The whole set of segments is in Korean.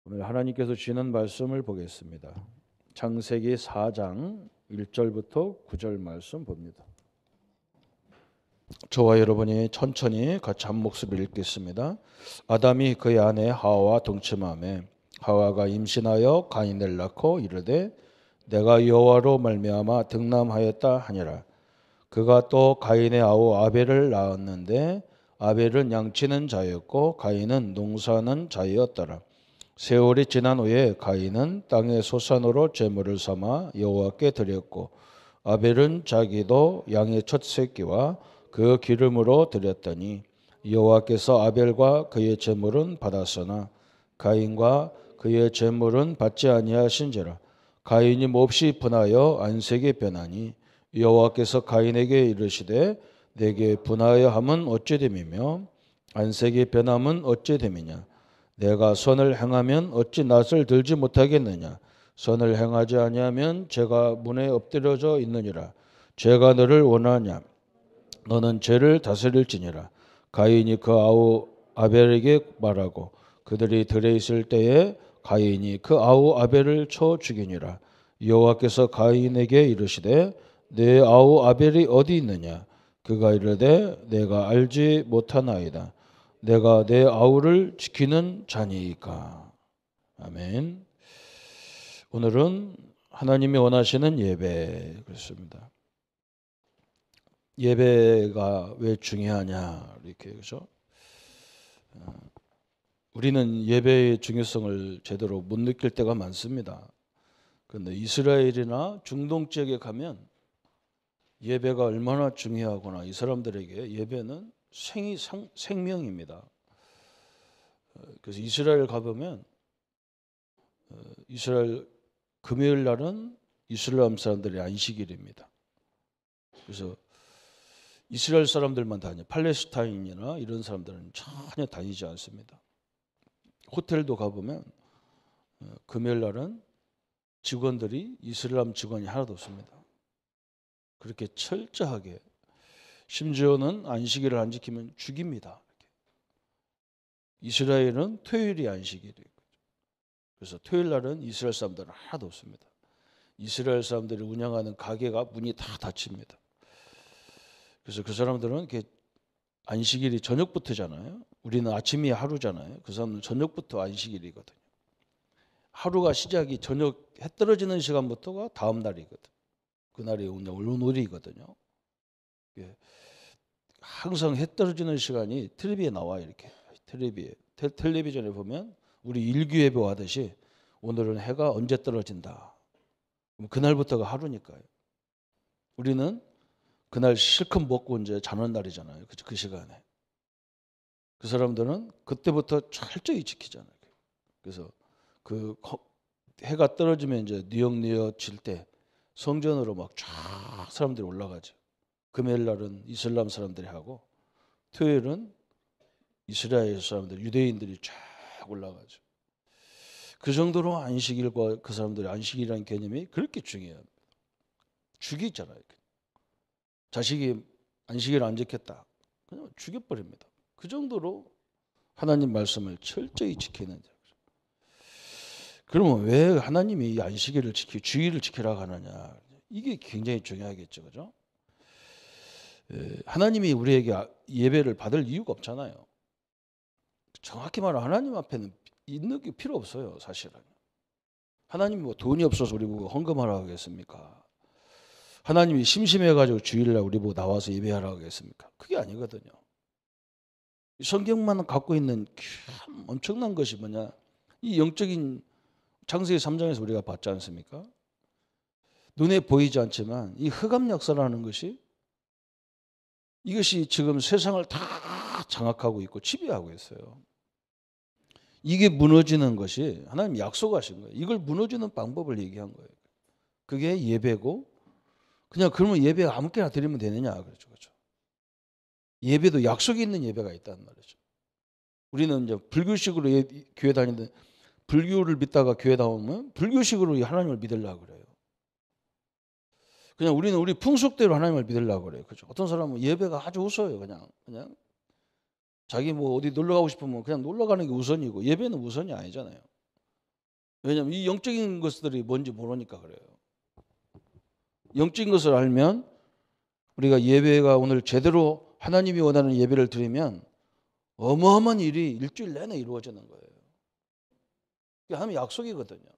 오늘 하나님께서 주시는 말씀을 보겠습니다. 창세기 4장 1절부터 9절 말씀 봅니다. 저와 여러분이 천천히 같이 한 목소리를 읽겠습니다. 아담이 그의 아내 하와와 동침하매 하와가 임신하여 가인을 낳고 이르되 내가 여호와로 말미암아 득남하였다 하니라. 그가 또 가인의 아우 아벨을 낳았는데 아벨은 양치는 자였고 가인은 농사하는 자였더라. 세월이 지난 후에 가인은 땅의 소산으로 제물을 삼아 여호와께 드렸고 아벨은 자기도 양의 첫 새끼와 그 기름으로 드렸더니 여호와께서 아벨과 그의 제물은 받았으나 가인과 그의 제물은 받지 아니하신지라. 가인이 몹시 분하여 안색이 변하니 여호와께서 가인에게 이르시되 내게 분하여 함은 어찌 됨이며 안색이 변함은 어찌 됨이냐. 내가 선을 행하면 어찌 낯을 들지 못하겠느냐. 선을 행하지 아니하면 죄가 문에 엎드려져 있느니라. 죄가 너를 원하냐. 너는 죄를 다스릴지니라. 가인이 그 아우 아벨에게 말하고 그들이 들에 있을 때에 가인이 그 아우 아벨을 쳐 죽이니라. 여호와께서 가인에게 이르시되 내 아우 아벨이 어디 있느냐. 그가 이르되 내가 알지 못하나이다. 내가 내 아우를 지키는 자니이까. 아멘. 오늘은 하나님이 원하시는 예배 그렇습니다. 예배가 왜 중요하냐 이렇게 그렇죠? 우리는 예배의 중요성을 제대로 못 느낄 때가 많습니다. 그런데 이스라엘이나 중동 지역에 가면 예배가 얼마나 중요하구나. 이 사람들에게 예배는 생명입니다. 그래서 이스라엘 가보면 이스라엘 금요일 날은 이슬람 사람들의 안식일입니다. 그래서 이스라엘 사람들만 다녀. 팔레스타인이나 이런 사람들은 전혀 다니지 않습니다. 호텔도 가보면 금요일 날은 직원들이 이슬람 직원이 하나도 없습니다. 그렇게 철저하게 심지어는 안식일을 안 지키면 죽입니다. 이스라엘은 토요일이 안식일이에요. 그래서 토요일 날은 이스라엘 사람들은 하나도 없습니다. 이스라엘 사람들이 운영하는 가게가 문이 다 닫힙니다. 그래서 그 사람들은 이렇게 안식일이 저녁부터잖아요. 우리는 아침이 하루잖아요. 그 사람은 저녁부터 안식일이거든요. 하루가 시작이 저녁 해 떨어지는 시간부터가 다음 날이거든요. 그날이 오늘이거든요. 항상 해 떨어지는 시간이 텔레비에 나와 이렇게 텔레비전에 보면 우리 일기예보 하듯이 오늘은 해가 언제 떨어진다. 그날부터가 하루니까요. 우리는 그날 실컷 먹고 이제 자는 날이잖아요. 그 시간에. 그 사람들은 그때부터 철저히 지키잖아요. 그래서 그 해가 떨어지면 이제 뉘엿뉘엿질 때 성전으로 막 쫙 사람들이 올라가죠. 금요일 날은 이슬람 사람들이 하고 토요일은 이스라엘 사람들, 유대인들이 쫙 올라가죠. 그 정도로 안식일과 그 사람들의 안식일이라는 개념이 그렇게 중요합니다. 죽이잖아요. 자식이 안식일 안 지켰다. 그냥 죽여버립니다. 그 정도로 하나님 말씀을 철저히 지키는 자. 그러면 왜 하나님이 이 안식일을 주일을 지키라고 하느냐. 이게 굉장히 중요하겠죠. 그죠? 하나님이 우리에게 예배를 받을 이유가 없잖아요. 정확히 말하면 하나님 앞에는 있는 게 필요 없어요. 사실은. 하나님이 뭐 돈이 없어서 우리 보고 헌금하라고 하겠습니까? 하나님이 심심해가지고 주일날 우리 보고 나와서 예배하라고 하겠습니까? 그게 아니거든요. 성경만 갖고 있는 참 엄청난 것이 뭐냐. 이 영적인 창세기 3장에서 우리가 봤지 않습니까? 눈에 보이지 않지만 이 흑암 역사라는 것이 이것이 지금 세상을 다 장악하고 있고 지배하고 있어요. 이게 무너지는 것이 하나님 약속하신 거예요. 이걸 무너지는 방법을 얘기한 거예요. 그게 예배고 그냥 그러면 예배 아무렇게나 드리면 되느냐 그렇죠. 그렇죠. 예배도 약속이 있는 예배가 있단 말이죠. 우리는 이제 불교식으로 교회 다니는데 불교를 믿다가 교회 나오면 불교식으로 하나님을 믿으려고 그래요. 그냥 우리는 우리 풍속대로 하나님을 믿으려고 그래요. 그렇죠. 어떤 사람은 예배가 아주 웃어요. 그냥 자기 뭐 어디 놀러 가고 싶으면 그냥 놀러 가는 게 우선이고 예배는 우선이 아니잖아요. 왜냐하면 이 영적인 것들이 뭔지 모르니까 그래요. 영적인 것을 알면 우리가 예배가 오늘 제대로 하나님이 원하는 예배를 드리면 어마어마한 일이 일주일 내내 이루어지는 거예요. 이게 하나님의 약속이거든요.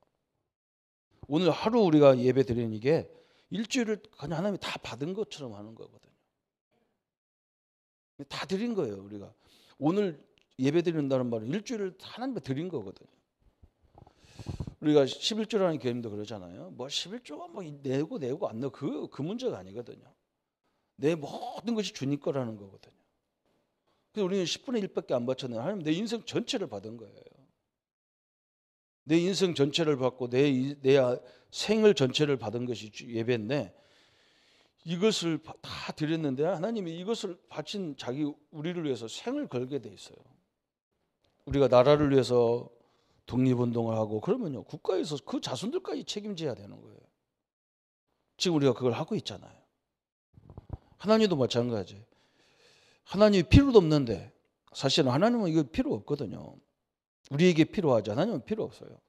오늘 하루 우리가 예배 드리는 이게 일주일을 그냥 하나님이 다 받은 것처럼 하는 거거든요. 다 드린 거예요. 우리가 오늘 예배 드린다는 말은 일주일을 하나님께 드린 거거든요. 우리가 11조라는 개념도 그러잖아요. 뭐 11조가 뭐 내고 안 내고 그 문제가 아니거든요. 내 모든 것이 주님 거라는 거거든요. 그래서 우리는 10분의 1밖에 안 바쳤는데 하나님 내 인생 전체를 받은 거예요. 내 인생 전체를 받고 내 생을 전체를 받은 것이 예배인데 이것을 다 드렸는데 하나님이 이것을 바친 우리를 위해서 생을 걸게 돼 있어요. 우리가 나라를 위해서 독립운동을 하고 그러면요 국가에서 그 자손들까지 책임져야 되는 거예요. 지금 우리가 그걸 하고 있잖아요. 하나님도 마찬가지. 하나님이 필요도 없는데 사실은 하나님은 이거 필요 없거든요. 우리에게 필요하지 하나님은 필요 없어요.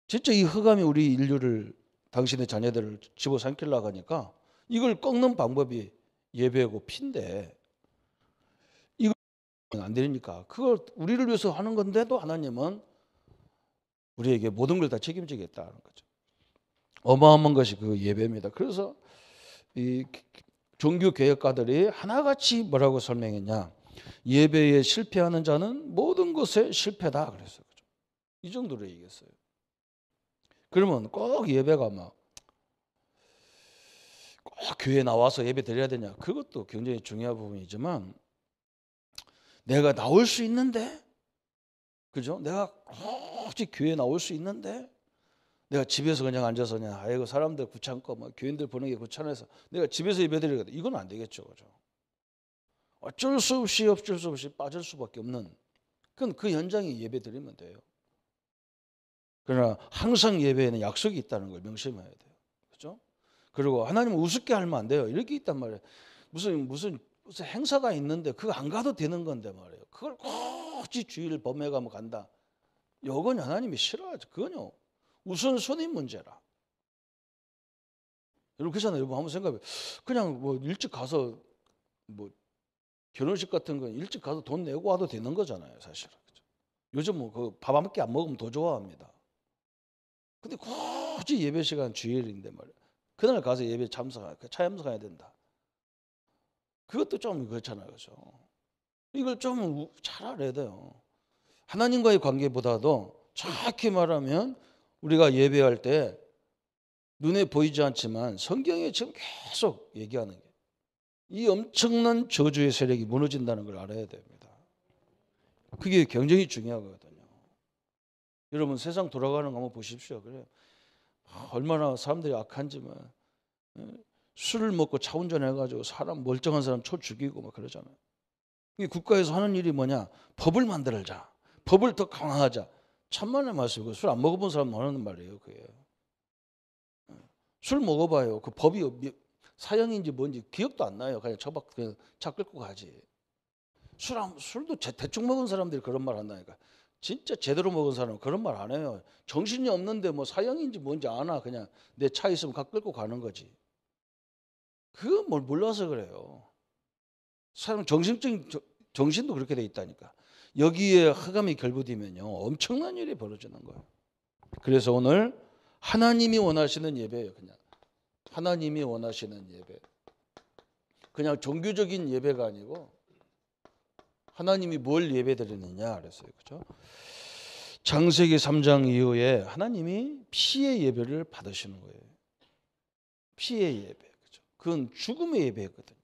진짜 이 흑암이 우리 인류를 당신의 자녀들을 집어삼키려고 하니까 이걸 꺾는 방법이 예배고 피인데 이거 안 되니까 그걸 우리를 위해서 하는 건데도 하나님은 우리에게 모든 걸 다 책임지겠다는 거죠. 어마어마한 것이 그 예배입니다. 그래서 이 종교 개혁가들이 하나같이 뭐라고 설명했냐? 예배에 실패하는 자는 모든 것에 실패다 그랬어요. 이 정도로 얘기했어요. 그러면 꼭 예배가 꼭 교회 나와서 예배 드려야 되냐? 그것도 굉장히 중요한 부분이지만 내가 나올 수 있는데, 그죠? 내가 굳이 교회 나올 수 있는데 내가 집에서 그냥 앉아서 그냥 아이고 사람들 귀찮고 뭐 교인들 보는 게 귀찮아서 내가 집에서 예배 드리거든. 이건 안 되겠죠, 그죠? 어쩔 수 없이 빠질 수밖에 없는 그건 그 현장에 예배 드리면 돼요. 그러나 항상 예배에는 약속이 있다는 걸 명심해야 돼요. 그렇죠? 그리고 하나님은 우습게 하면 안 돼요. 이렇게 있단 말이에요. 무슨 행사가 있는데 그거 안 가도 되는 건데 말이에요. 그걸 굳이 주일 범회 가면 간다. 이건 하나님이 싫어하죠. 그건요. 우선순위 문제라. 여러분 그렇잖아요. 여러분 한번 생각해. 그냥 뭐 일찍 가서 뭐 결혼식 같은 건 일찍 가서 돈 내고 와도 되는 거잖아요, 사실은. 그렇죠? 요즘 뭐 그 밥 한 끼 안 먹으면 더 좋아합니다. 근데 굳이 예배 시간 주일인데 말이야. 그날 가서 예배 참석해야 된다. 그것도 좀 그렇잖아요. 그죠? 이걸 좀 잘 알아야 돼요. 하나님과의 관계보다도 정확히 말하면 우리가 예배할 때 눈에 보이지 않지만 성경에 지금 계속 얘기하는 게 이 엄청난 저주의 세력이 무너진다는 걸 알아야 됩니다. 그게 굉장히 중요하거든요. 여러분 세상 돌아가는 거 한번 보십시오. 그래요. 얼마나 사람들이 악한지만 술을 먹고 차 운전해가지고 사람 멀쩡한 사람 쳐 죽이고 막 그러잖아요. 이 국가에서 하는 일이 뭐냐? 법을 만들자. 법을 더 강화하자. 천만의 말씀이고 술 안 먹어본 사람 하는 말이에요. 그게. 술 먹어봐요. 그 법이 사형인지 뭔지 기억도 안 나요. 그냥 차 끌고 가지. 술도 대충 먹은 사람들이 그런 말 한다니까. 진짜 제대로 먹은 사람은 그런 말 안 해요. 정신이 없는데 뭐 사형인지 뭔지 아나 그냥 내 차 있으면 끌고 가는 거지. 그거 뭘 몰라서 그래요. 사람 정신도 그렇게 돼 있다니까. 여기에 흑암이 결부되면요 엄청난 일이 벌어지는 거예요. 그래서 오늘 하나님이 원하시는 예배예요. 그냥 하나님이 원하시는 예배. 그냥 종교적인 예배가 아니고 하나님이 뭘 예배드리느냐 그랬어요. 그렇죠? 창세기 3장 이후에 하나님이 피의 예배를 받으시는 거예요. 피의 예배. 그렇죠? 그건 죽음의 예배거든요.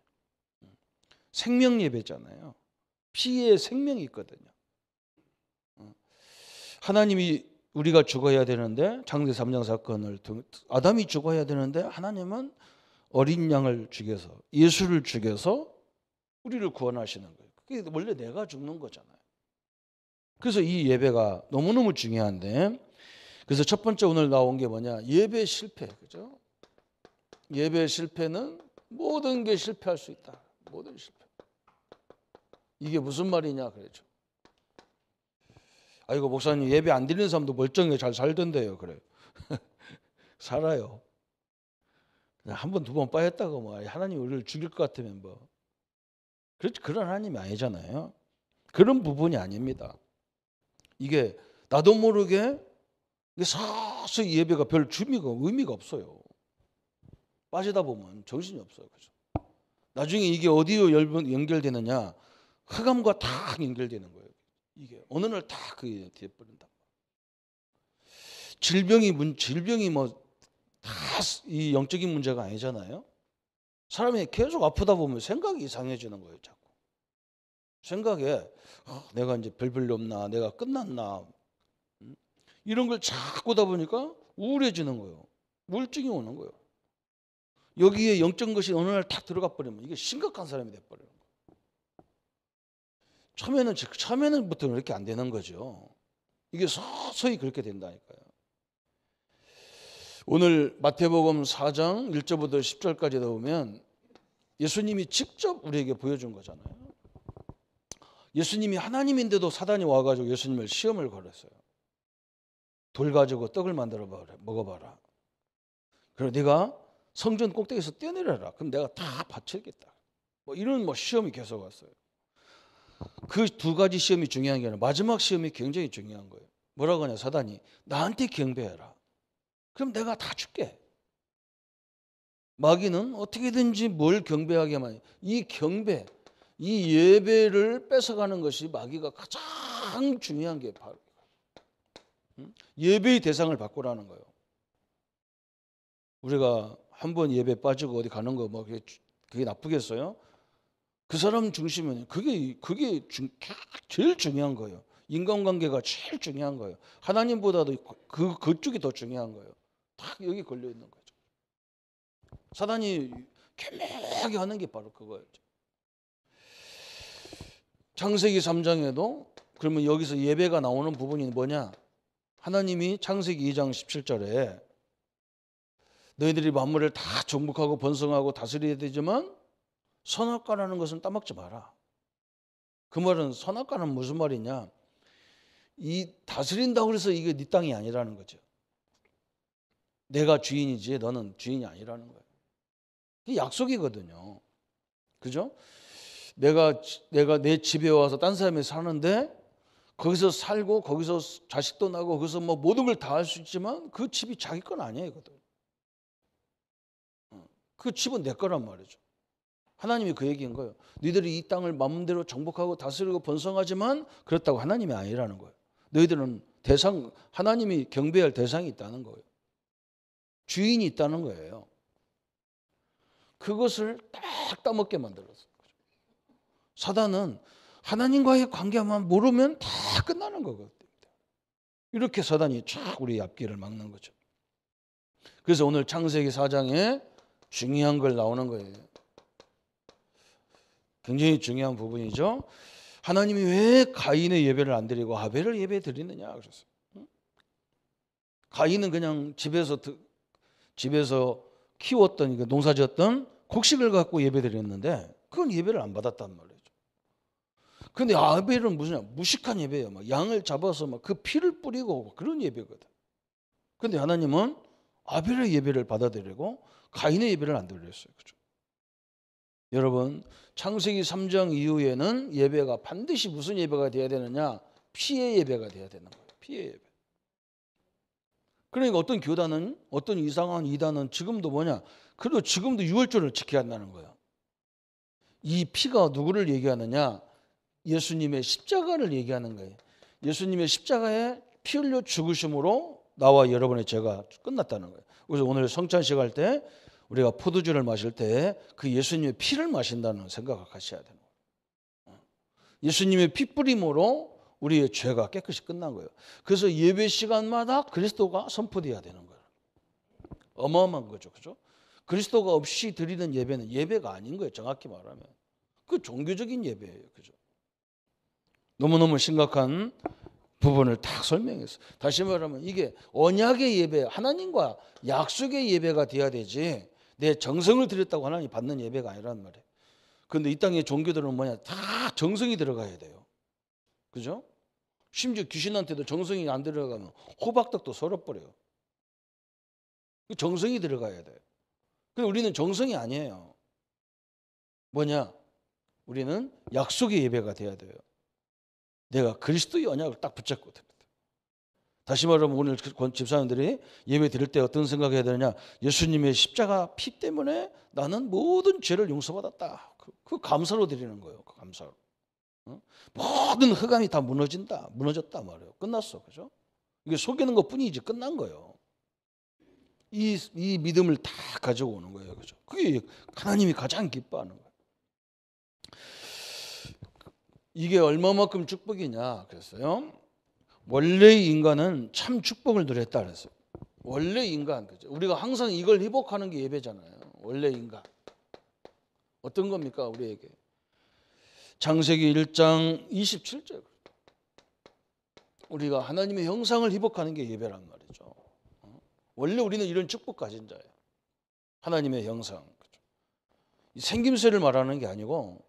생명 예배잖아요. 피에 생명이 있거든요. 하나님이 우리가 죽어야 되는데 창세기 3장 사건을 아담이 죽어야 되는데 하나님은 어린 양을 죽여서 예수를 죽여서 우리를 구원하시는 거예요. 그게 원래 내가 죽는 거잖아요. 그래서 이 예배가 너무너무 중요한데 그래서 첫 번째 오늘 나온 게 뭐냐? 예배 실패. 그죠? 예배 실패는 모든 게 실패할 수 있다. 모든 실패. 이게 무슨 말이냐 그랬죠. 아이고 목사님 예배 안 드리는 사람도 멀쩡하게 잘 살던데요. 그래요. 살아요. 한 번, 두 번 빠졌다고 뭐 하나님 우리를 죽일 것 같으면 뭐 그렇지, 그런 하나님이 아니잖아요. 그런 부분이 아닙니다. 이게 나도 모르게 이게 서서히 예배가 별 의미가 없어요. 빠지다 보면 정신이 없어요. 그죠? 나중에 이게 어디로 연결되느냐? 흑암과 딱 연결되는 거예요. 이게 어느 날 딱 그게 돼버린다. 질병이 뭐 다 이 영적인 문제가 아니잖아요. 사람이 계속 아프다 보면 생각이 이상해지는 거예요. 자꾸 생각에 내가 이제 별 일 없나, 내가 끝났나, 이런 걸 자꾸 하다 보니까 우울해지는 거예요. 우울증이 오는 거예요. 여기에 영적인 것이 어느 날 탁 들어가 버리면 이게 심각한 사람이 돼버려요. 처음에는부터는 이렇게 안 되는 거죠. 이게 서서히 그렇게 된다니까요. 오늘 마태복음 4장 1절부터 10절까지 보면 예수님이 직접 우리에게 보여준 거잖아요. 예수님이 하나님인데도 사단이 와가지고 예수님을 시험을 걸었어요. 돌 가지고 떡을 만들어 먹어봐라. 그리고 네가 성전 꼭대기에서 뛰어내려라. 그럼 내가 다 바치겠다. 뭐 이런 시험이 계속 왔어요. 그 두 가지 시험이 중요한 게 아니라 마지막 시험이 굉장히 중요한 거예요. 뭐라고 하냐, 사단이 나한테 경배해라. 그럼 내가 다 줄게. 마귀는 어떻게든지 뭘 경배하게 하면 이 경배, 이 예배를 뺏어가는 것이 마귀가 가장 중요한 게 바로 예배의 대상을 바꾸라는 거예요. 우리가 한번 예배 빠지고 어디 가는 거 뭐 그게 나쁘겠어요? 그 사람 중심은 그게 제일 중요한 거예요. 인간관계가 제일 중요한 거예요. 하나님보다도 그쪽이 더 중요한 거예요. 딱 여기 걸려 있는 거죠. 사단이 교묘하게 하는 게 바로 그거예요. 창세기 3장에도 그러면 여기서 예배가 나오는 부분이 뭐냐? 하나님이 창세기 2장 17절에 너희들이 만물을 다 정복하고 번성하고 다스려야 되지만 선악과라는 것은 따먹지 마라. 그 말은 선악과는 무슨 말이냐? 이 다스린다고 해서 이게 네 땅이 아니라는 거죠. 내가 주인이지 너는 주인이 아니라는 거예요. 이게 약속이거든요. 그죠? 내가 내 집에 와서 딴 사람이 사는데 거기서 살고 거기서 자식도 나고 거기서 뭐 모든 걸 다 할 수 있지만 그 집이 자기 건 아니에요. 그 집은 내 거란 말이죠. 하나님이 그 얘기인 거예요. 너희들이 이 땅을 마음대로 정복하고 다스리고 번성하지만 그렇다고 하나님이 아니라는 거예요. 너희들은 하나님이 경배할 대상이 있다는 거예요. 주인이 있다는 거예요. 그것을 딱 따먹게 만들었어요. 사단은 하나님과의 관계만 모르면 다 끝나는 거거든요. 이렇게 사단이 쫙 우리 앞길을 막는 거죠. 그래서 오늘 창세기 4장에 중요한 걸 나오는 거예요. 굉장히 중요한 부분이죠. 하나님이 왜 가인의 예배를 안 드리고 아벨을 예배 드리느냐 그랬어요. 가인은 그냥 집에서 키웠던 농사지었던 곡식을 갖고 예배 드렸는데 그건 예배를 안 받았단 말이죠. 근데 아벨은 무식한 예배예요. 막 양을 잡아서 막 그 피를 뿌리고 그런 예배거든. 근데 하나님은 아벨의 예배를 받아들이고 가인의 예배를 안 드렸어요. 그죠? 여러분, 창세기 3장 이후에는 예배가 반드시 무슨 예배가 돼야 되느냐? 피의 예배가 돼야 되는 거예요. 피의 예배. 그러니까 어떤 교단은, 어떤 이상한 이단은 지금도 그래도 지금도 유월절을 지켜야 한다는 거예요. 이 피가 누구를 얘기하느냐? 예수님의 십자가를 얘기하는 거예요. 예수님의 십자가에 피 흘려 죽으심으로 나와 여러분의 죄가 끝났다는 거예요. 그래서 오늘 성찬식 할 때 우리가 포도주를 마실 때 그 예수님의 피를 마신다는 생각을 같이 해야 되는 거예요. 예수님의 피 뿌림으로 우리의 죄가 깨끗이 끝난 거예요. 그래서 예배 시간마다 그리스도가 선포돼야 되는 거예요. 어마어마한 거죠. 그죠? 그리스도가 없이 드리는 예배는 예배가 아닌 거예요. 정확히 말하면. 그 종교적인 예배예요. 그죠? 너무너무 심각한 부분을 다 설명했어요. 다시 말하면 이게 언약의 예배, 하나님과 약속의 예배가 돼야 되지 내 정성을 드렸다고 하나님 받는 예배가 아니란 말이에요. 그런데 이 땅의 종교들은 다 정성이 들어가야 돼요. 그죠? 심지어 귀신한테도 정성이 안 들어가면 호박떡도 썰어버려요. 정성이 들어가야 돼요. 근데 우리는 정성이 아니에요. 뭐냐? 우리는 약속의 예배가 돼야 돼요. 내가 그리스도의 언약을 딱 붙잡고 드려야 돼요. 다시 말하면 오늘 집사님들이 예배 드릴 때 어떤 생각해야 되느냐? 예수님의 십자가 피 때문에 나는 모든 죄를 용서받았다. 그 감사로 드리는 거예요. 그 감사로. 모든 흑암이 다 무너졌다 말이에요. 끝났어, 그죠? 이게 속이는 것뿐이지 끝난 거예요. 이 믿음을 다 가지고 오는 거예요, 그죠? 그게 하나님이 가장 기뻐하는 거예요. 이게 얼마만큼 축복이냐 그랬어요. 원래 인간은 참 축복을 누렸다 그랬어요. 원래 인간, 그죠? 우리가 항상 이걸 회복하는 게 예배잖아요. 원래 인간 어떤 겁니까 우리에게? 창세기 1장 27절. 우리가 하나님의 형상을 회복하는 게 예배란 말이죠. 원래 우리는 이런 축복 가진 자예요. 하나님의 형상. 생김새를 말하는 게 아니고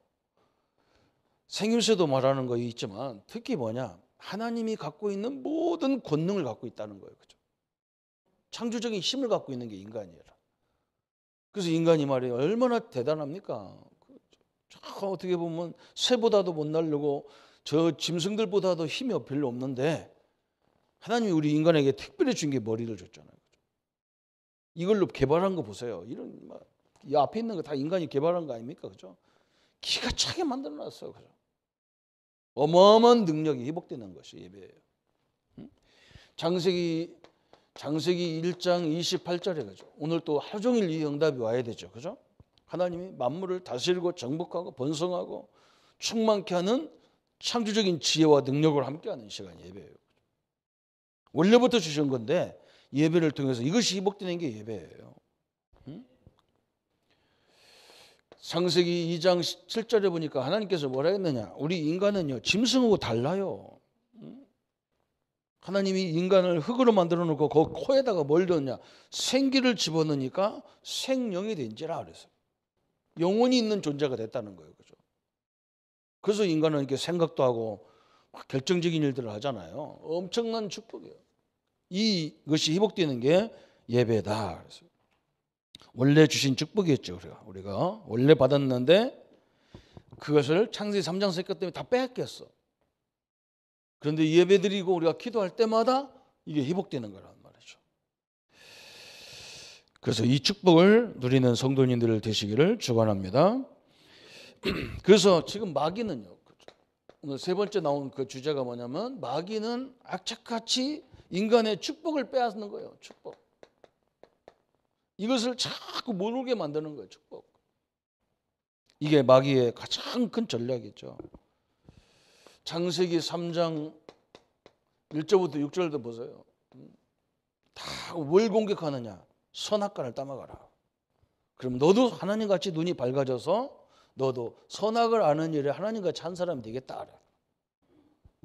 생김새도 말하는 거 있지만 특히 뭐냐? 하나님이 갖고 있는 모든 권능을 갖고 있다는 거예요. 그죠? 창조적인 힘을 갖고 있는 게 인간이에요. 그래서 인간이 말이에요. 얼마나 대단합니까? 어떻게 보면 새보다도 못 날르고 저 짐승들보다도 힘이 별로 없는데 하나님이 우리 인간에게 특별히 준 게 머리를 줬잖아요. 이걸로 개발한 거 보세요. 이 앞에 있는 거 다 인간이 개발한 거 아닙니까? 그죠? 기가 차게 만들어 놨어요. 그죠? 어마어마한 능력이 회복되는 것이 예배예요. 장세기 1장 28절에 그죠? 오늘 또 하루 종일 이 응답이 와야 되죠. 그죠? 하나님이 만물을 다스리고 정복하고 번성하고 충만케 하는 창조적인 지혜와 능력을 함께하는 시간이 예배예요. 원래부터 주신 건데 예배를 통해서 이것이 회복되는 게 예배예요. 창세기 2장 7절에 보니까 하나님께서 뭐라 했느냐? 우리 인간은요 짐승하고 달라요. 하나님이 인간을 흙으로 만들어 놓고 그 코에다가 뭘 넣느냐? 생기를 집어넣으니까 생명이 된지라 그랬어요. 영혼이 있는 존재가 됐다는 거예요. 그죠? 그래서 인간은 이렇게 생각도 하고 막 결정적인 일들을 하잖아요. 엄청난 축복이에요. 이것이 회복되는 게 예배다. 그래서 원래 주신 축복이었죠. 우리가 원래 받았는데 그것을 창세기 3장 세권 때문에 다 뺏겼어. 그런데 예배 드리고 우리가 기도할 때마다 이게 회복되는 거란 말이죠. 그래서 이 축복을 누리는 성도님들 되시기를 축원합니다. 그래서 지금 마귀는요. 오늘 세 번째 나온 그 주제가 뭐냐면 마귀는 악착같이 인간의 축복을 빼앗는 거예요. 축복. 이것을 자꾸 모르게 만드는 거예요. 축복. 이게 마귀의 가장 큰 전략이죠. 창세기 3장 1절부터 6절도 보세요. 다 뭘 공격하느냐? 선악과를 따먹어라. 그럼 너도 하나님같이 눈이 밝아져서 너도 선악을 아는 일에 하나님같이 한 사람이 되겠다.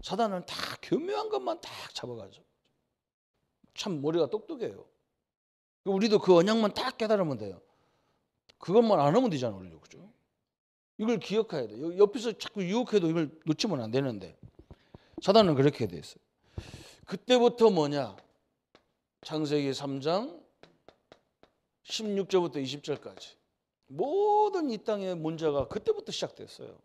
사단은 다 교묘한 것만 딱 잡아가죠. 참 머리가 똑똑해요. 우리도 그 언약만 딱 깨달으면 돼요. 그것만 안 하면 되잖아요. 그죠? 이걸 기억해야 돼요. 옆에서 자꾸 유혹해도 이걸 놓치면 안 되는데 사단은 그렇게 돼 있어요. 그때부터 뭐냐? 창세기 3장 16절부터 20절까지 모든 이 땅의 문제가 그때부터 시작됐어요.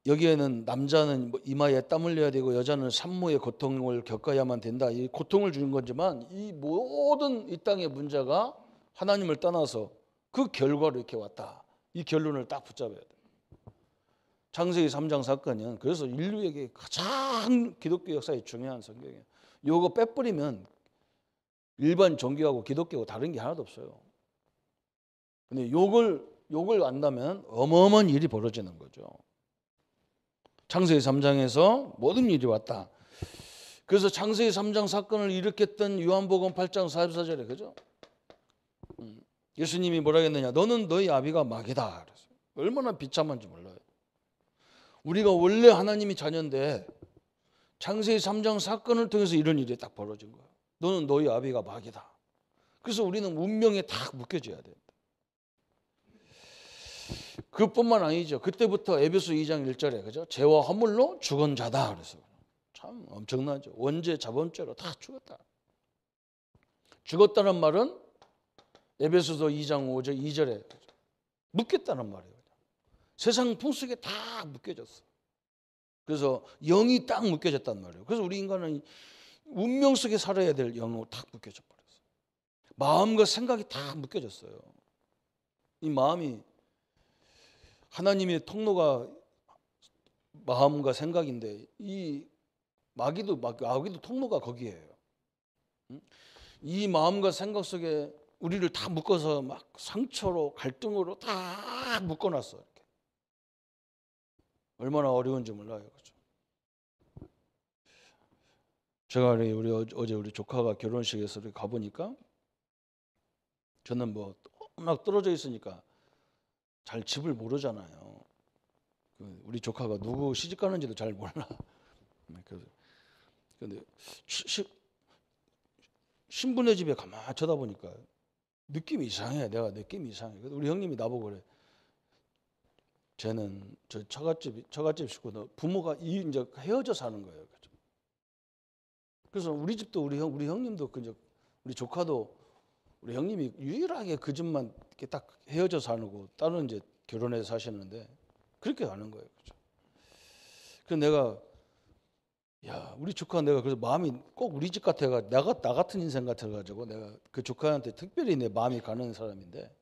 여기에는 남자는 이마에 땀 흘려야 되고 여자는 산모의 고통을 겪어야만 된다. 이 고통을 주는 거지만 이 모든 이 땅의 문제가 하나님을 떠나서 그 결과로 이렇게 왔다. 이 결론을 딱 붙잡아야 돼요. 창세기 3장 사건은 그래서 인류에게 가장 기독교 역사에 중요한 성경이에요. 이거 빼버리면 일반 종교하고 기독교하고 다른 게 하나도 없어요. 근데 요걸 안다면 어마어마한 일이 벌어지는 거죠. 창세기 3장에서 모든 일이 왔다. 그래서 창세기 3장 사건을 일으켰던 요한복음 8장 44절에 그죠? 예수님이 뭐라 했느냐? 너는 너희 아비가 마귀다. 그랬어요. 얼마나 비참한지 몰라요. 우리가 원래 하나님이 자녀인데 창세기 3장 사건을 통해서 이런 일이 딱 벌어진 거예요. 너는 너희 아비가 마귀다. 그래서 우리는 운명에 딱 묶여져야 된다. 그뿐만 아니죠. 그때부터 에베소 2장 1절에 그죠? 죄와 허물로 죽은 자다 그래서 참 엄청나죠. 원죄 자범죄로 다 죽었다. 죽었다는 말은 에베소서 2장 5절 2절에 묶였다는 말이에요. 세상 풍속에 다 묶여졌어. 그래서 영이 딱 묶여졌단 말이에요. 그래서 우리 인간은 운명 속에 살아야 될 영으로 딱 묶여져 버렸어요. 마음과 생각이 다 묶여졌어요. 이 마음이 하나님의 통로가 마음과 생각인데 이 마귀도 통로가 거기에요. 이 마음과 생각 속에 우리를 다 묶어서 막 상처로 갈등으로 다 묶어놨어. 이렇게. 얼마나 어려운지 몰라요, 그렇죠? 제가 어제 우리 조카가 결혼식에서 이렇게 가보니까 저는 뭐 워낙 떨어져 있으니까 잘 집을 모르잖아요. 우리 조카가 누구 시집 가는지도 잘 몰라. 그런데 신부네 집에 가만히 쳐다보니까 느낌이 이상해. 내가 느낌이 이상해. 우리 형님이 나보고 그래. 쟤는 저 처갓집 식구도 부모가 이제 헤어져 사는 거예요. 그래서 우리 집도 우리 형님도 우리 조카도 우리 형님이 유일하게 그 집만 이렇게 딱 헤어져 사는 다른 이제 결혼해서 사시는데 그렇게 하는 거예요. 그렇죠? 그래서 내가 우리 조카 내가 그래서 마음이 꼭 우리 집 같아가 나 같은 인생 같아가지고 내가 그 조카한테 특별히 내 마음이 가는 사람인데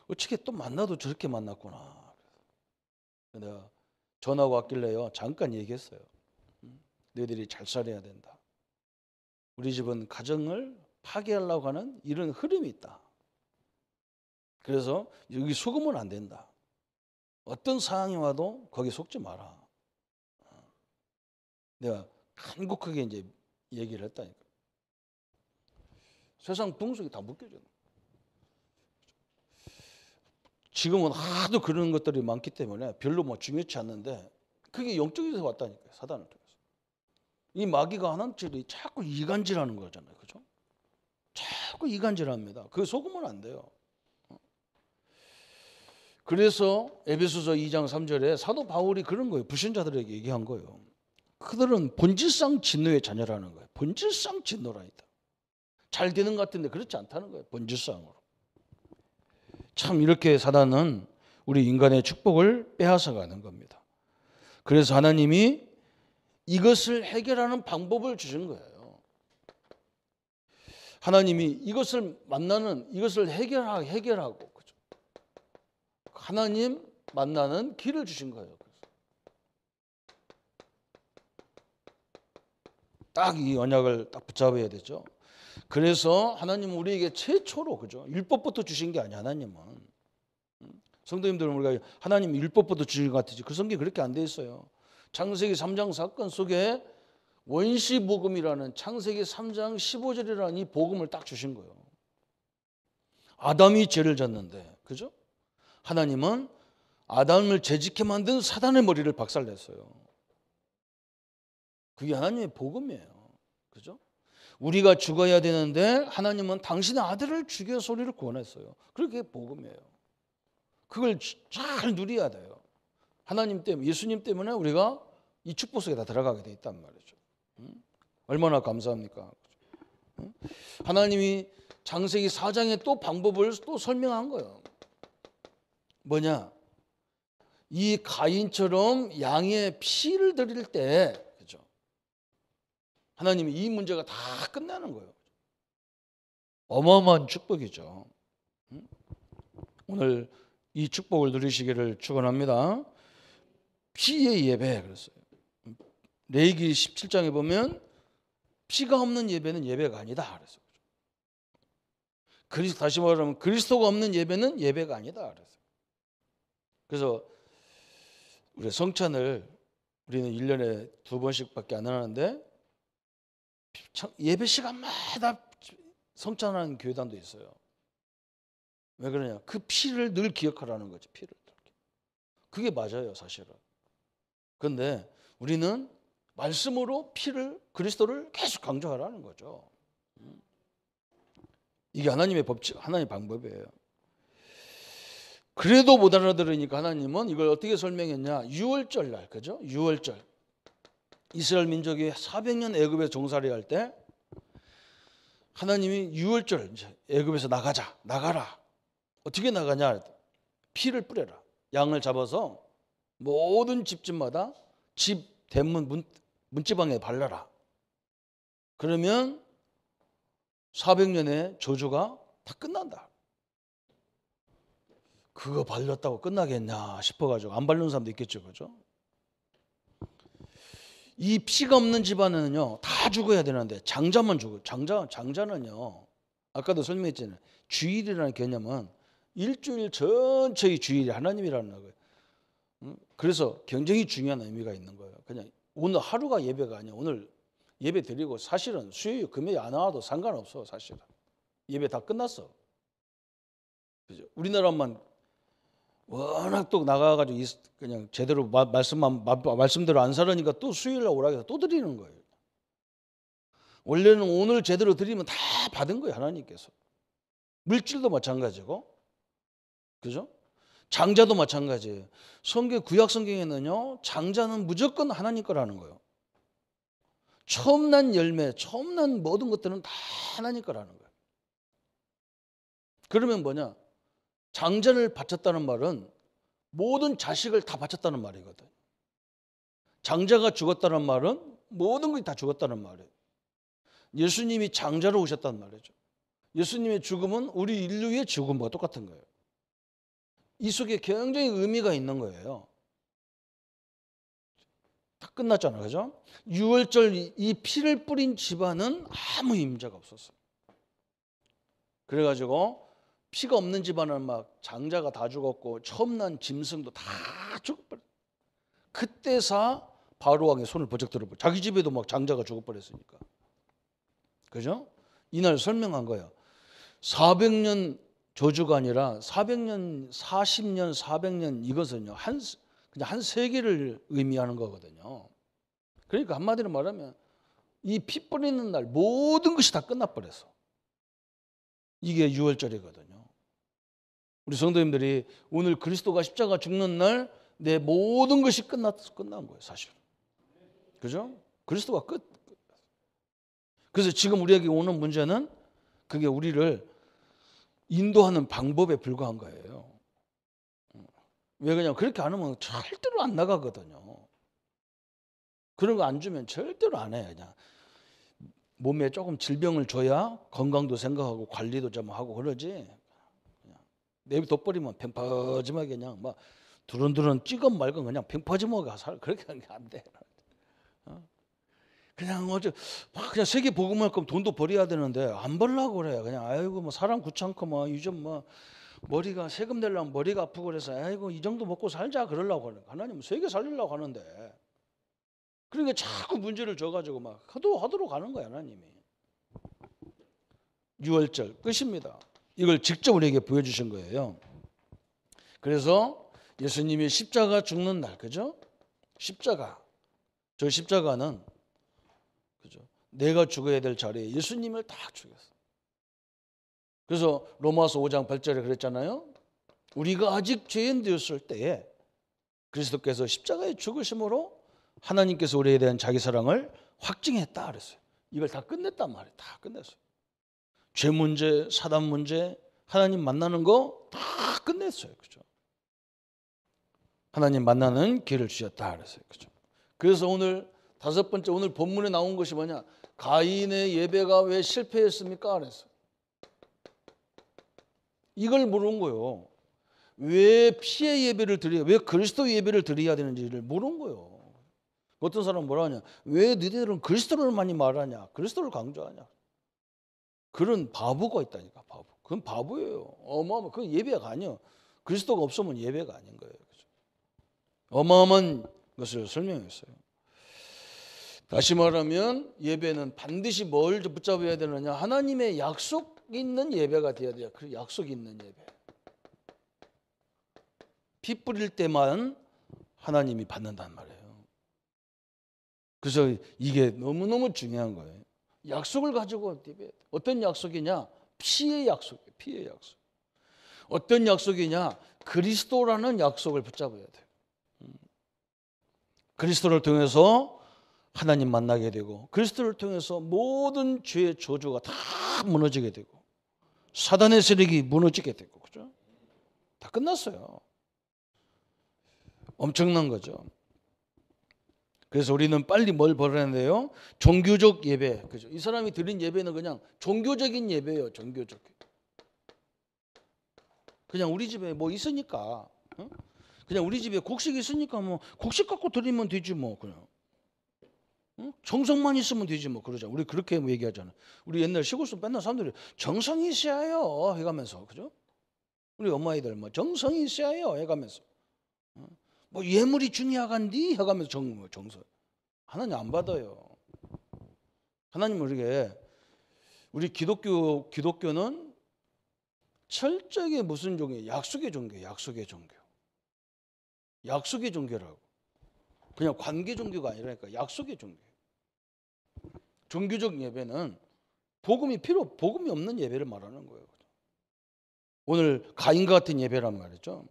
어떻게 또 만나도 저렇게 만났구나. 내가 전화가 왔길래요. 잠깐 얘기했어요. 너희들이 잘 살아야 된다. 우리 집은 가정을 파괴하려고 하는 이런 흐름이 있다. 그래서 여기 속으면 안 된다. 어떤 상황이 와도 거기 속지 마라. 내가 간곡하게 이제 얘기를 했다니까. 세상 풍속이 다 묶여져. 지금은 하도 그런 것들이 많기 때문에 별로 뭐 중요치 않는데 그게 영적에서 왔다니까요. 사단을 통해서. 이 마귀가 하나님처럼 자꾸 이간질하는 거잖아요. 그죠? 자꾸 이간질합니다. 그거 속으면 안 돼요. 그래서 에베소서 2장 3절에 사도 바울이 그런 거예요. 불신자들에게 얘기한 거예요. 그들은 본질상 진노의 자녀라는 거예요. 본질상 진노라이다. 잘 되는 것 같은데 그렇지 않다는 거예요. 본질상으로. 참 이렇게 사단은 우리 인간의 축복을 빼앗아가는 겁니다. 그래서 하나님이 이것을 해결하는 방법을 주신 거예요. 하나님이 이것을 해결하고 그죠? 하나님 만나는 길을 주신 거예요. 딱 이 언약을 딱 붙잡아야 되죠. 그래서 하나님은 우리에게 최초로 그죠? 율법부터 주신 게 아니야. 하나님은 성도님들은 우리가 하나님 율법부터 주신 것 같으지 그 성경이 그렇게 안 돼 있어요. 창세기 3장 사건 속에 원시복음이라는 창세기 3장 15절이라는 이 복음을 딱 주신 거예요. 아담이 죄를 졌는데 그죠? 하나님은 아담을 죄짓게 만든 사단의 머리를 박살냈어요. 그게 하나님의 복음이에요. 그죠? 우리가 죽어야 되는데 하나님은 당신의 아들을 죽여서 우리를 구원했어요. 그게 복음이에요. 그걸 잘 누려야 돼요. 하나님 때문에 예수님 때문에 우리가 이 축복 속에 다 들어가게 돼 있단 말이죠. 얼마나 감사합니까? 하나님이 창세기 4장에 또 방법을 또 설명한 거예요. 뭐냐? 이 가인처럼 양의 피를 드릴 때 그죠? 하나님이 이 문제가 다 끝나는 거예요. 어마어마한 축복이죠. 오늘 이 축복을 누리시기를 축원합니다. 피의 예배 그랬어요. 레위기 17장에 보면 피가 없는 예배는 예배가 아니다 그랬어요. 다시 말하면 그리스도가 없는 예배는 예배가 아니다 그랬어요. 그래서 우리 성찬을 우리는 1년에 2번씩밖에 안 하는데 예배 시간마다 성찬하는 교회당도 있어요. 왜 그러냐? 그 피를 늘 기억하라는 거지. 피를. 그게 맞아요, 사실은. 그런데 우리는 말씀으로 그리스도를 계속 강조하라는 거죠. 이게 하나님의 법칙, 하나님의 방법이에요. 그래도 못 알아들으니까 하나님은 이걸 어떻게 설명했냐? 유월절 날, 그죠? 유월절. 이스라엘 민족이 400년 애굽에서 종살이 할 때 하나님이 유월절 이제 애굽에서 나가라. 어떻게 나가냐? 피를 뿌려라. 양을 잡아서 모든 집집마다 집 대문 문지방에 발라라. 그러면 400년의 저주가 다 끝난다. 그거 발렸다고 끝나겠냐 싶어가지고 안 바르는 사람도 있겠죠, 그죠? 이 피가 없는 집안은요 다 죽어야 되는데 장자만 죽어요. 장자는요 아까도 설명했잖아요. 주일이라는 개념은 일주일 전체의 주일이 하나님이라는 거예요. 그래서 굉장히 중요한 의미가 있는 거예요. 그냥 오늘 하루가 예배가 아니야. 오늘 예배 드리고 사실은 수요일 금요일 안 와도 상관없어. 사실은 예배 다 끝났어. 그죠? 우리나라만 워낙 또 나가가지고 그냥 제대로 말씀대로 안 살으니까 또 수요일날 오라 해서 또 드리는 거예요. 원래는 오늘 제대로 드리면 다 받은 거예요, 하나님께서. 물질도 마찬가지고, 그죠? 장자도 마찬가지예요. 구약 성경에는요, 장자는 무조건 하나님 거라는 거예요. 처음 난 열매, 처음 난 모든 것들은 다 하나님 거라는 거예요. 그러면 뭐냐? 장자를 바쳤다는 말은 모든 자식을 다 바쳤다는 말이거든. 장자가 죽었다는 말은 모든 것이 다 죽었다는 말이에요. 예수님이 장자로 오셨다는 말이죠. 예수님의 죽음은 우리 인류의 죽음과 똑같은 거예요. 이 속에 굉장히 의미가 있는 거예요. 다 끝났잖아요, 그죠? 유월절 이 피를 뿌린 집안은 아무 임자가 없었어요. 그래가지고 피가 없는 집안은 막 장자가 다 죽었고 처음 난 짐승도 다 죽어버렸어요. 그때사 바로왕의 손을 버쩍 들어버려. 자기 집에도 막 장자가 죽어버렸으니까. 그죠? 이날 설명한 거예요. 400년 저주가 아니라 400년, 40년, 400년 이것은요 그냥 한 세기를 의미하는 거거든요. 그러니까 한마디로 말하면 이 피 뿌리는 날 모든 것이 다 끝나버렸어. 이게 유월절이거든요. 우리 성도님들이 오늘 그리스도가 십자가 죽는 날 내 모든 것이 끝난 거예요, 사실. 그죠? 그리스도가 끝. 그래서 지금 우리에게 오는 문제는 그게 우리를 인도하는 방법에 불과한 거예요. 왜 그러냐면 그렇게 안 하면 절대로 안 나가거든요. 그런 거 안 주면 절대로 안 해. 그냥 몸에 조금 질병을 줘야 건강도 생각하고 관리도 좀 하고 그러지. 내버려버리면 팽퍼짐하게 그냥 막 두런두런 찍은 말건 그냥 팽퍼짐하게 살 그렇게 하는 게 안 돼. 그냥 그냥 세계 복음할 거면 돈도 벌어야 되는데 안 벌려고 그래. 그냥 아이고 뭐 사람 귀찮고 뭐 요즘 뭐 머리가 세금 내려면 머리가 아프고 그래서 아이고 이 정도 먹고 살자 그러려고 하는. 하나님은 세계 살리려고 하는데. 그러니까 자꾸 문제를 줘가지고 막 하도록 하는 거야, 하나님이. 유월절 끝입니다. 이걸 직접 우리에게 보여주신 거예요. 그래서 예수님이 십자가 죽는 날, 그죠? 십자가. 저 십자가는, 그죠? 내가 죽어야 될 자리에 예수님을 딱 죽였어. 그래서 로마서 5장 8절에 그랬잖아요. 우리가 아직 죄인 되었을 때에 그리스도께서 십자가에 죽으심으로 하나님께서 우리에 대한 자기 사랑을 확증했다 그랬어요. 이걸 다 끝냈단 말이에요. 다 끝냈어요. 죄 문제, 사단 문제, 하나님 만나는 거 다 끝냈어요. 그죠? 하나님 만나는 길을 주셨다 그랬어요. 그죠? 그래서 오늘 다섯 번째 오늘 본문에 나온 것이 뭐냐? 가인의 예배가 왜 실패했습니까? 그랬어요. 이걸 물은 거예요. 왜 피의 예배를 드려야, 왜 그리스도 예배를 드려야 되는지를 물은 거예요. 어떤 사람은 뭐라 하냐? 왜 너희들은 그리스도를 많이 말하냐? 그리스도를 강조하냐? 그런 바보가 있다니까, 바보. 그건 바보예요. 그건 예배가 아니에요. 그리스도가 없으면 예배가 아닌 거예요. 그죠? 어마어마한 것을 설명했어요. 다시 말하면 예배는 반드시 뭘 붙잡아야 되느냐? 하나님의 약속 있는 예배가 돼야 돼요. 그 약속 있는 예배. 피 뿌릴 때만 하나님이 받는단 말이에요. 그래서 이게 너무너무 중요한 거예요. 약속을 가지고 어떤 약속이냐? 피의 약속이에요. 피의 약속. 어떤 약속이냐? 그리스도라는 약속을 붙잡아야 돼요. 그리스도를 통해서 하나님 만나게 되고, 그리스도를 통해서 모든 죄의 저주가 다 무너지게 되고, 사단의 세력이 무너지게 되고, 그죠? 다 끝났어요. 엄청난 거죠. 그래서 우리는 빨리 뭘 벌어야 돼요? 종교적 예배. 그죠? 이 사람이 드린 예배는 그냥 종교적인 예배예요. 종교적. 그냥 우리 집에 뭐 있으니까, 그냥 우리 집에 곡식 있으니까 뭐 곡식 갖고 드리면 되지 뭐 그냥. 정성만 있으면 되지 뭐 그러잖아. 우리 그렇게 얘기하잖아. 우리 옛날 시골에서 맨날 사람들이 정성이 있어야요 해가면서, 그죠? 우리 엄마이들 뭐 정성이 있어야요 해가면서, 뭐 예물이 중요하간디 해가면서 정성. 하나님 안 받아요. 하나님 우리 기독교는 철저하게 무슨 종교예요? 약속의 종교예요. 약속의 종교. 약속의 종교라고. 그냥 관계 종교가 아니라니까 약속의 종교. 종교적 예배는 복음이 없는 예배를 말하는 거예요. 오늘 가인과 같은 예배란 말이죠.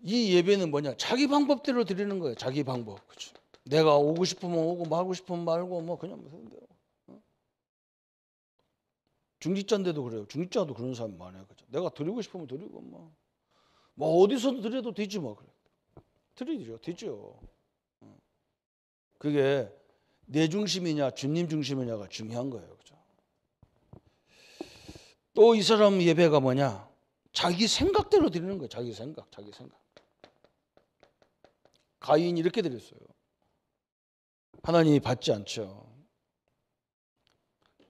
이 예배는 뭐냐? 자기 방법대로 드리는 거예요. 자기 방법. 그렇죠? 내가 오고 싶으면 오고 말고 싶으면 말고 뭐 그냥 무슨 대로. 중직자인데도 그래요. 중직자도 그런 사람 많아요. 그렇죠? 내가 드리고 싶으면 드리고 뭐 어디서도 드려도 되지 뭐 그래. 드리죠. 되죠. 그게 내 중심이냐 주님 중심이냐가 중요한 거예요. 그죠? 또 이 사람 예배가 뭐냐? 자기 생각대로 드리는 거예요. 자기 생각. 가인이 이렇게 드렸어요. 하나님이 받지 않죠.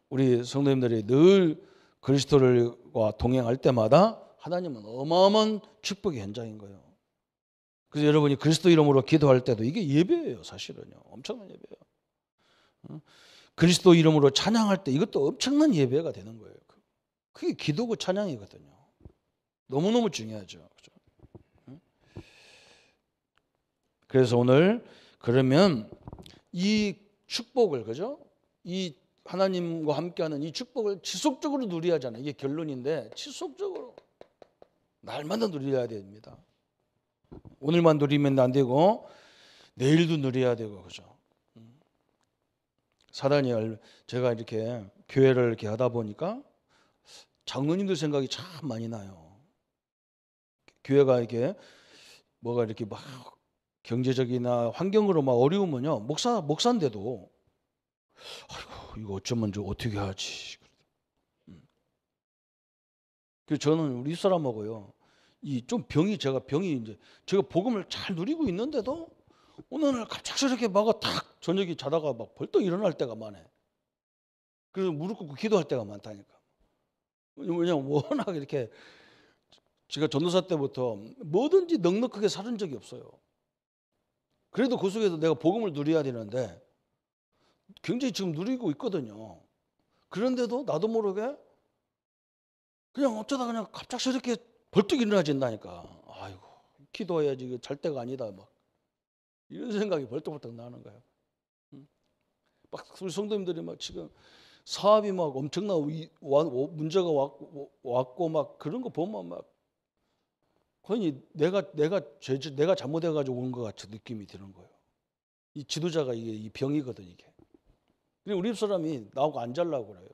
우리 성도님들이 늘 그리스도와 동행할 때마다 하나님은 어마어마한 축복의 현장인 거예요. 그래서 여러분이 그리스도 이름으로 기도할 때도 이게 예배예요. 사실은요. 엄청난 예배예요. 그리스도 이름으로 찬양할 때 이것도 엄청난 예배가 되는 거예요. 그게 기도고 찬양이거든요. 너무너무 중요하죠. 그렇죠? 그래서 오늘 그러면 이 축복을, 그죠? 이 하나님과 함께하는 이 축복을 지속적으로 누려야 하잖아요. 이게 결론인데 지속적으로 날마다 누려야 됩니다. 오늘만 누리면 안 되고 내일도 누려야 되고, 그죠? 사단이 제가 이렇게 교회를 이렇게 하다 보니까 장로님들 생각이 참 많이 나요. 교회가 이렇게 뭐가 이렇게 막 경제적이나 환경으로 막 어려우면요, 목사인데도 아이고 이거 어쩌면 어떻게 하지. 그래서 저는 우리 사람하고요, 제가 복음을 잘 누리고 있는데도 어느 날 갑작스럽게 막 탁 저녁에 자다가 막 벌떡 일어날 때가 많아. 그래서 무릎 꿇고 기도할 때가 많다니까. 왜냐면 워낙 이렇게 제가 전도사 때부터 뭐든지 넉넉하게 살은 적이 없어요. 그래도 그 속에서 내가 복음을 누려야 되는데 굉장히 지금 누리고 있거든요. 그런데도 나도 모르게 그냥 어쩌다 그냥 갑작스럽게 벌떡 일어나진다니까. 아이고 기도해야지 이거 잘 때가 아니다 막 이런 생각이 벌떡벌떡 나는 거예요. 막 우리 성도님들이 막 지금 사업이 막 엄청난 문제가 왔고 막 그런 거 보면 막 거의 내가 잘못해가지고 온 것 같은 느낌이 드는 거예요. 이 지도자가 이 병이거든 이게. 그리고 우리 집 사람이 나하고 안 잘라고 그래요.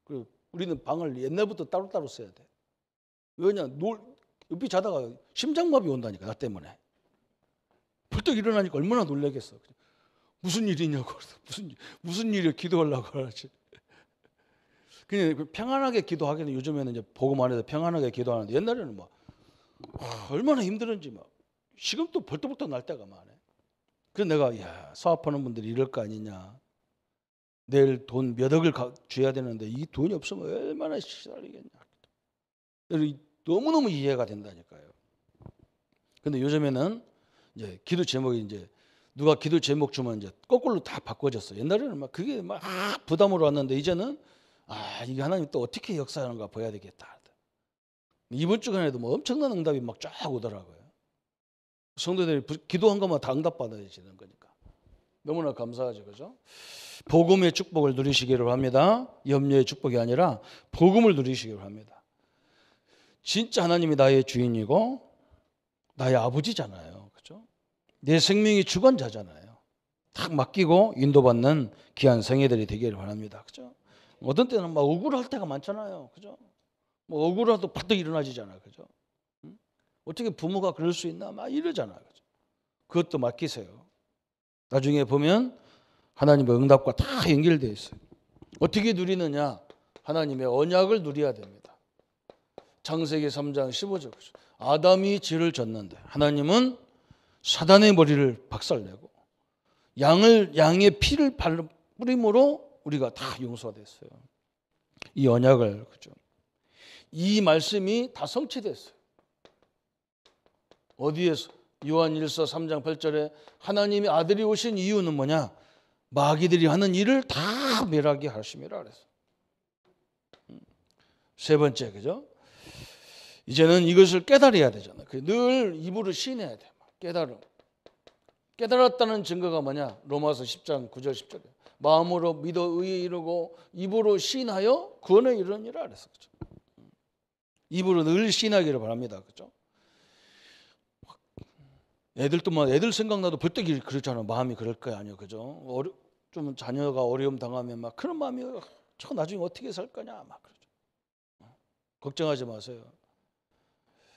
그리고 우리는 방을 옛날부터 따로따로 써야 돼. 왜냐 옆에 자다가 심장마비 온다니까 나 때문에. 벌떡 일어나니까 얼마나 놀라겠어. 무슨 일이냐고. 무슨 일이야 기도하려고 그러지. 그냥 평안하게 기도하기는 요즘에는 이제 복음 안에서 평안하게 기도하는데 옛날에는 막 얼마나 힘들었는지 막 시금도 벌떡벌떡 날 때가 많아. 그래서 내가 사업하는 분들이 이럴 거 아니냐. 내일 돈 몇 억을 줘야 되는데 이 돈이 없으면 얼마나 시달리겠냐. 너무너무 이해가 된다니까요. 근데 요즘에는 이제 기도 제목이 이제 누가 기도 제목 주면 이제 거꾸로 다 바꿔졌어. 옛날에는 막 그게 막 부담으로 왔는데 이제는 이게 하나님 또 어떻게 역사하는가 봐야 되겠다. 이번 주간에도 뭐 엄청난 응답이 막 쫙 오더라고요. 성도들이 기도한 것만 다 응답받아지는 거니까 너무나 감사하죠, 그죠? 복음의 축복을 누리시기를 합니다. 염려의 축복이 아니라 복음을 누리시기를 합니다. 진짜 하나님이 나의 주인이고 나의 아버지잖아요. 그죠? 내 생명이 주관자잖아요. 딱 맡기고 인도받는 귀한 생애들이 되기를 바랍니다. 그죠? 어떤 때는 막 억울할 때가 많잖아요. 그죠? 뭐 억울해도 벌떡 일어나지잖아요. 그죠? 어떻게 부모가 그럴 수 있나? 막 이러잖아요. 그죠? 그것도 맡기세요. 나중에 보면 하나님의 응답과 다 연결되어 있어요. 어떻게 누리느냐? 하나님의 언약을 누려야 됩니다. 창세기 3장 15절. 아담이 죄를 졌는데 하나님은 사단의 머리를 박살내고 양의 피를 뿌림으로 우리가 다 용서가 됐어요. 이 언약을, 그죠? 이 말씀이 다 성취됐어요. 어디에서? 요한일서 3장 8절에 하나님의 아들이 오신 이유는 뭐냐? 마귀들이 하는 일을 다 멸하게 하심이라 그랬어요. 세 번째, 그죠? 이제는 이것을 깨달아야 되잖아요. 늘 입으로 시인해야 돼. 깨달음. 깨달았다는 증거가 뭐냐? 로마서 10장 9절 10절에 마음으로 믿어 의에 이르고 입으로 시인하여 구원에 이르느니라 그랬어요. 그죠? 입으로 늘 시인하기를 바랍니다. 그죠? 애들도 뭐 애들 생각나도 벌떡 그렇잖아요. 마음이 그럴 거야 아니요, 그죠? 좀 자녀가 어려움 당하면 막 그런 마음이 저 나중에 어떻게 살 거냐 막 그러죠. 걱정하지 마세요.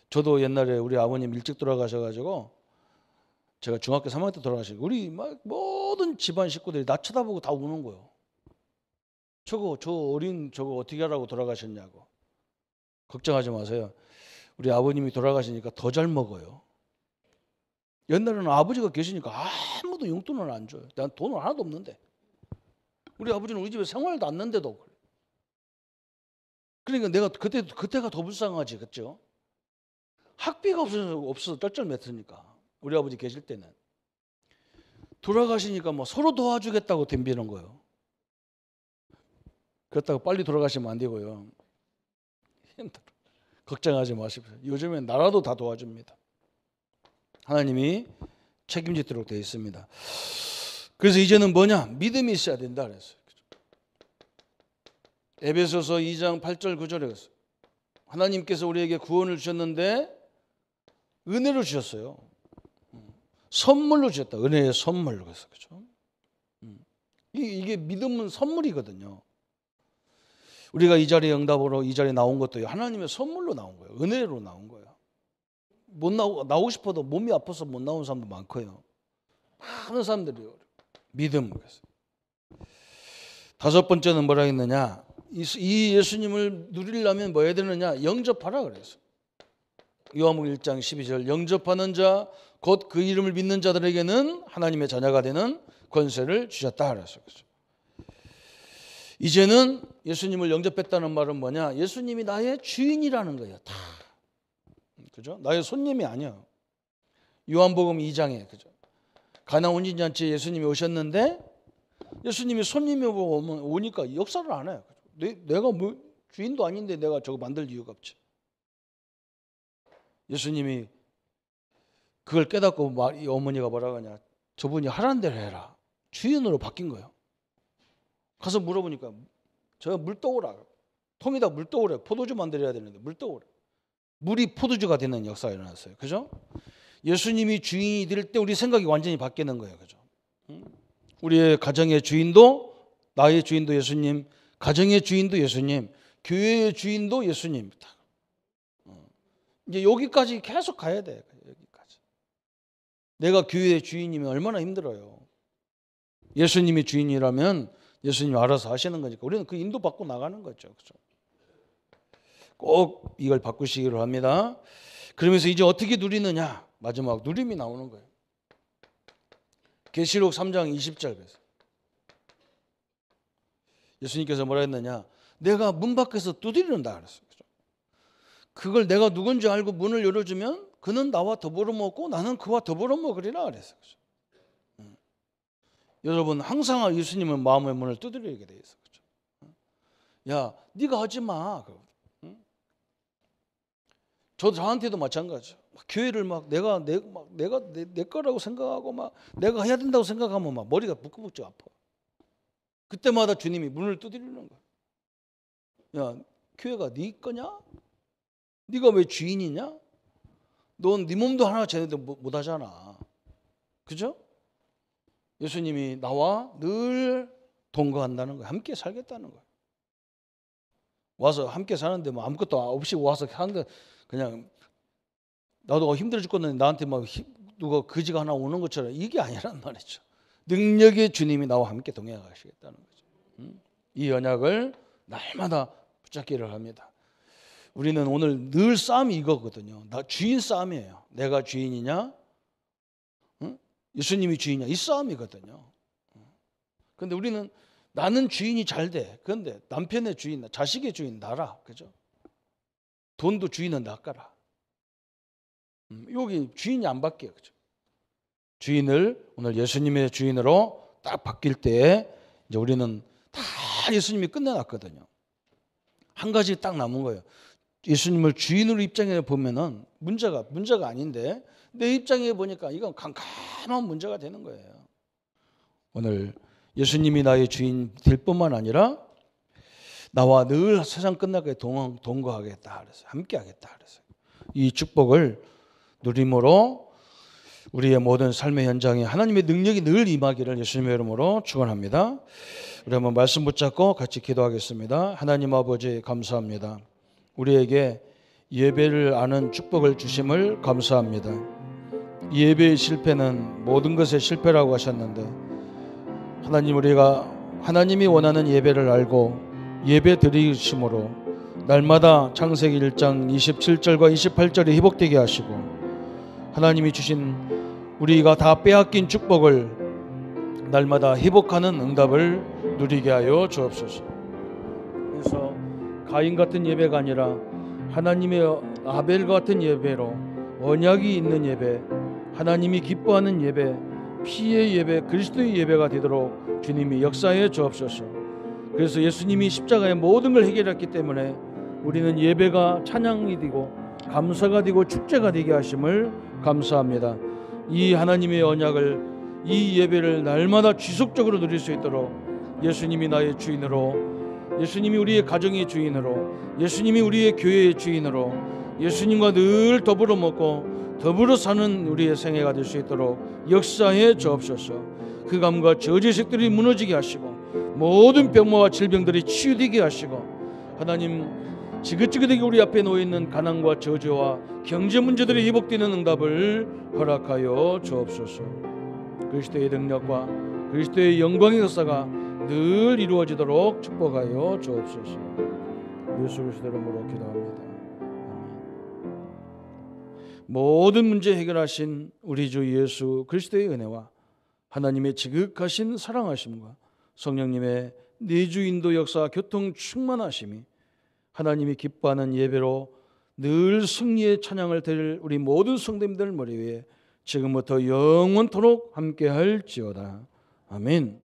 저도 옛날에 우리 아버님 일찍 돌아가셔가지고 제가 중학교 3학년 때 돌아가시고 우리 막 모든 집안 식구들이 나 쳐다보고 다 우는 거예요. 저 어린 저거 어떻게 하라고 돌아가셨냐고. 걱정하지 마세요. 우리 아버님이 돌아가시니까 더 잘 먹어요. 옛날에는 아버지가 계시니까 아무도 용돈을 안 줘요. 난 돈은 하나도 없는데. 우리 아버지는 우리 집에 생활도 안 났는데도 그래. 그러니까 내가 그때가 더 불쌍하지, 그렇죠? 학비가 없어서 쩔쩔맸으니까 우리 아버지 계실 때는 돌아가시니까 뭐 서로 도와주겠다고 덤비는 거예요. 그렇다고 빨리 돌아가시면 안 되고요. 힘들어. 걱정하지 마십시오. 요즘엔 나라도 다 도와줍니다. 하나님이 책임지도록 되어 있습니다. 그래서 이제는 뭐냐? 믿음이 있어야 된다 그랬어요. 에베소서 2장 8절 9절에 그랬어요. 하나님께서 우리에게 구원을 주셨는데 은혜로 주셨어요. 선물로 주셨다. 은혜의 선물로 그래서 그렇죠? 이게 믿음은 선물이거든요. 우리가 이 자리에 응답으로 이 자리에 나온 것도 하나님의 선물로 나온 거예요. 은혜로 나온 거예요. 못 나오고 싶어도 몸이 아파서 못 나오는 사람도 많고요. 많은 사람들이 믿음. 다섯 번째는 뭐라 했느냐? 이 예수님을 누리려면 뭐 해야 되느냐? 영접하라 그랬어요. 요한복음 1장 12절 영접하는 자 곧 그 이름을 믿는 자들에게는 하나님의 자녀가 되는 권세를 주셨다 그랬어요. 이제는 예수님을 영접했다는 말은 뭐냐? 예수님이 나의 주인이라는 거예요. 다. 그죠? 나의 손님이 아니야. 요한복음 2장에 그죠? 가나 혼인잔치에 예수님이 오셨는데 예수님이 손님이 오니까 역사를 안 해요. 내가 뭐 주인도 아닌데 내가 저거 만들 이유가 없지. 예수님이 그걸 깨닫고 이 어머니가 뭐라고 하냐? 저분이 하라는 대로 해라. 주인으로 바뀐 거예요. 가서 물어보니까 저 물 떠오라. 통에다 물 떠오래. 포도주 만들어야 되는데 물 떠오래. 물이 포도주가 되는 역사가 일어났어요. 그죠? 예수님이 주인이 될 때 우리 생각이 완전히 바뀌는 거예요. 그죠? 우리의 가정의 주인도 나의 주인도 예수님, 가정의 주인도 예수님, 교회의 주인도 예수님입니다. 이제 여기까지 계속 가야 돼. 여기까지. 내가 교회의 주인이면 얼마나 힘들어요. 예수님이 주인이라면 예수님이 알아서 하시는 거니까 우리는 그 인도받고 나가는 거죠. 그죠? 꼭 이걸 바꾸시기로 합니다. 그러면서 이제 어떻게 누리느냐? 마지막 누림이 나오는 거예요. 계시록 3장 20절 예수님께서 뭐라 했느냐? 내가 문 밖에서 두드린다 그랬어요. 그걸 내가 누군지 알고 문을 열어주면 그는 나와 더불어 먹고 나는 그와 더불어 먹으리라 그랬어요. 여러분 항상 예수님은 마음의 문을 두드리게 돼 있어요. 야, 네가 하지 마. 저한테도 마찬가지죠. 교회를 내가 내 거라고 생각하고 내가 해야 된다고 생각하면 머리가 부끄부끄 아파. 그때마다 주님이 문을 두드리는 거야. 야, 교회가 네 거냐? 네가 왜 주인이냐? 넌 네 몸도 하나 제대로 못 하잖아. 그죠? 예수님이 나와 늘 동거한다는 거예요. 함께 살겠다는 거예요. 와서 함께 사는데 뭐 아무것도 없이 와서 하는 그냥 나도 힘들어 죽겠는데 나한테 막 누가 거지가 하나 오는 것처럼 이게 아니란 말이죠. 능력의 주님이 나와 함께 동행하시겠다는 거죠. 이 언약을 날마다 붙잡기를 합니다. 우리는 오늘 늘 싸움이 이거거든요. 나 주인 싸움이에요. 내가 주인이냐? 예수님이 주인이냐? 이 싸움이거든요. 그런데 우리는 나는 주인이 잘 돼. 그런데 남편의 주인, 자식의 주인 나라. 그죠? 돈도 주인은 낚아라. 여기 주인이 안 바뀌어요. 그죠? 주인을 오늘 예수님의 주인으로 딱 바뀔 때 이제 우리는 다 예수님이 끝내놨거든요. 한 가지 딱 남은 거예요. 예수님을 주인으로 입장해 보면은 문제가 아닌데 내 입장에 보니까 이건 캄캄한 문제가 되는 거예요. 오늘 예수님이 나의 주인 될 뿐만 아니라 나와 늘 세상 끝나게 동거하겠다 그랬어요. 함께하겠다 그랬어요. 이 축복을 누림으로 우리의 모든 삶의 현장에 하나님의 능력이 늘 임하기를 예수님의 이름으로 축원합니다. 우리 한번 말씀 붙잡고 같이 기도하겠습니다. 하나님 아버지 감사합니다. 우리에게 예배를 아는 축복을 주심을 감사합니다. 예배의 실패는 모든 것의 실패라고 하셨는데 하나님 우리가 하나님이 원하는 예배를 알고 예배 드리심으로 날마다 창세기 1장 27절과 28절이 회복되게 하시고 하나님이 주신 우리가 다 빼앗긴 축복을 날마다 회복하는 응답을 누리게 하여 주옵소서. 그래서 가인 같은 예배가 아니라 하나님의 아벨 같은 예배로 언약이 있는 예배, 하나님이 기뻐하는 예배, 피의 예배, 그리스도의 예배가 되도록 주님이 역사해 주옵소서. 그래서 예수님이 십자가의 모든 걸 해결했기 때문에 우리는 예배가 찬양이 되고 감사가 되고 축제가 되게 하심을 감사합니다. 이 하나님의 언약을 이 예배를 날마다 지속적으로 누릴 수 있도록 예수님이 나의 주인으로, 예수님이 우리의 가정의 주인으로, 예수님이 우리의 교회의 주인으로, 예수님과 늘 더불어 먹고 더불어 사는 우리의 생애가 될 수 있도록 역사해 주옵소서. 흑암과 저주의식들이 무너지게 하시고 모든 병마와 질병들이 치유되게 하시고 하나님 지긋지긋하게 우리 앞에 놓여있는 가난과 저주와 경제 문제들이 회복되는 응답을 허락하여 주옵소서. 그리스도의 능력과 그리스도의 영광의 역사가 늘 이루어지도록 축복하여 주옵소서. 예수 그리스도 이름으로 기도합니다. 모든 문제 해결하신 우리 주 예수 그리스도의 은혜와 하나님의 지극하신 사랑하심과 성령님의 내주 인도 역사 교통 충만하심이 하나님이 기뻐하는 예배로 늘 승리의 찬양을 드릴 우리 모든 성도님들 머리 위에 지금부터 영원토록 함께할지어다. 아멘.